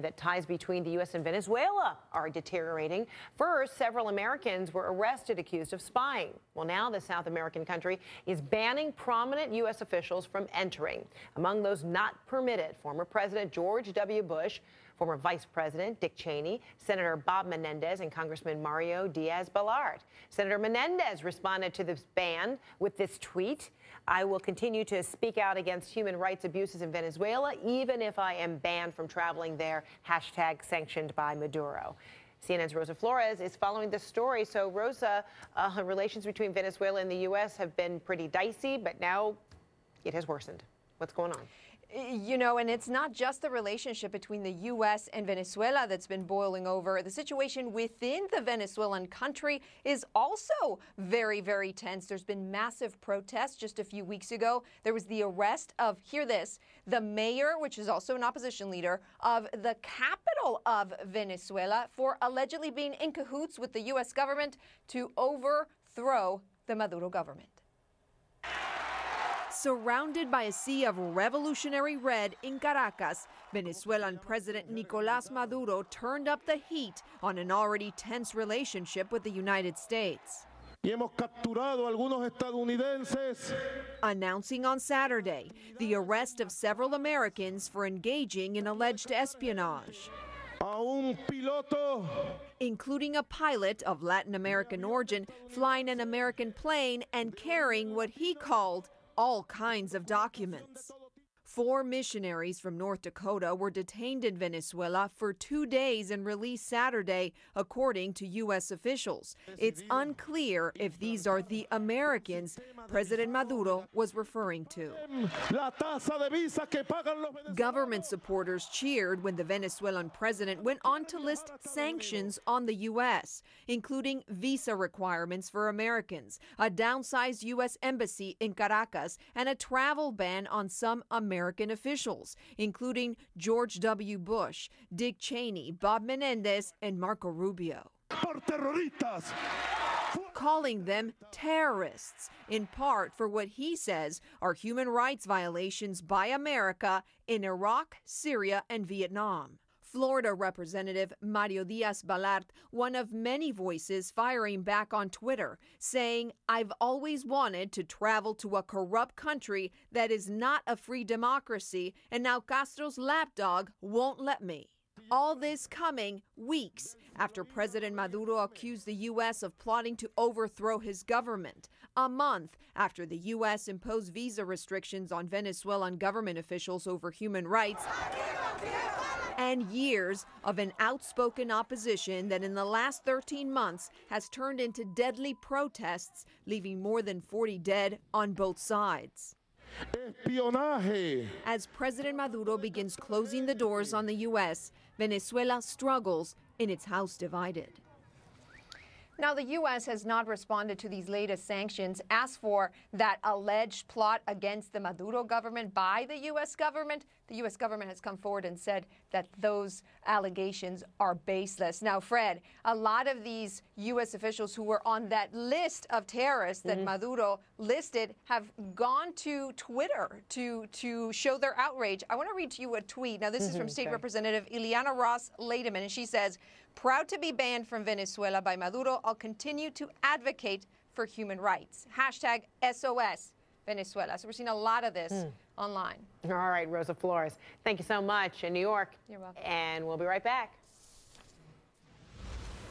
That ties between the U.S. and Venezuela are deteriorating. First, several Americans were arrested accused of spying. Well, now the South American country is banning prominent U.S. officials from entering. Among those not permitted, former President George W. Bush, former Vice President Dick Cheney, Senator Bob Menendez, and Congressman Mario Diaz-Balart. Senator Menendez responded to this ban with this tweet: "I will continue to speak out against human rights abuses in Venezuela, even if I am banned from traveling there, hashtag sanctioned by Maduro." CNN's Rosa Flores is following this story. So, Rosa, relations between Venezuela and the U.S. have been pretty dicey, but now it has worsened. What's going on? You know, and it's not just the relationship between the U.S. and Venezuela that's been boiling over. The situation within the Venezuelan country is also very, very tense. There's been massive protests. Just a few weeks ago, there was the arrest of, hear this, the mayor, which is also an opposition leader, of the capital of Venezuela for allegedly being in cahoots with the U.S. government to overthrow the Maduro government. Surrounded by a sea of revolutionary red in Caracas, Venezuelan President Nicolás Maduro turned up the heat on an already tense relationship with the United States. Announcing on Saturday the arrest of several Americans for engaging in alleged espionage, including a pilot of Latin American origin flying an American plane and carrying what he called all kinds of documents. 4 missionaries from North Dakota were detained in Venezuela for 2 days and released Saturday, according to U.S. officials. It's unclear if these are the Americans President Maduro was referring to. Government supporters cheered when the Venezuelan president went on to list sanctions on the U.S., including visa requirements for Americans, a downsized U.S. embassy in Caracas, and a travel ban on some American officials, including George W. Bush, Dick Cheney, Bob Menendez, and Marco Rubio, calling them terrorists, in part for what he says are human rights violations by America in Iraq, Syria, and Vietnam. Florida Representative Mario Diaz-Balart, one of many voices firing back on Twitter, saying, "I've always wanted to travel to a corrupt country that is not a free democracy, and now Castro's lapdog won't let me." All this coming weeks after President Maduro accused the U.S. of plotting to overthrow his government, a month after the U.S. imposed visa restrictions on Venezuelan government officials over human rights, and years of an outspoken opposition that in the last 13 months has turned into deadly protests, leaving more than 40 dead on both sides. Espionaje. As President Maduro begins closing the doors on the U.S., Venezuela struggles in its house divided. Now, the U.S. has not responded to these latest sanctions, as for that alleged plot against the Maduro government by the U.S. government. The U.S. government has come forward and said that those allegations are baseless. Now, Fred, a lot of these U.S. officials who were on that list of terrorists that Maduro listed have gone to Twitter to show their outrage. I want to read to you a tweet. Now, this is from State Representative Ileana Ross-Lademan, and she says, "Proud to be banned from Venezuela by Maduro, I'll continue to advocate for human rights. Hashtag SOS Venezuela." So we're seeing a lot of this online. All right, Rosa Flores, thank you so much in New York. You're welcome. And we'll be right back.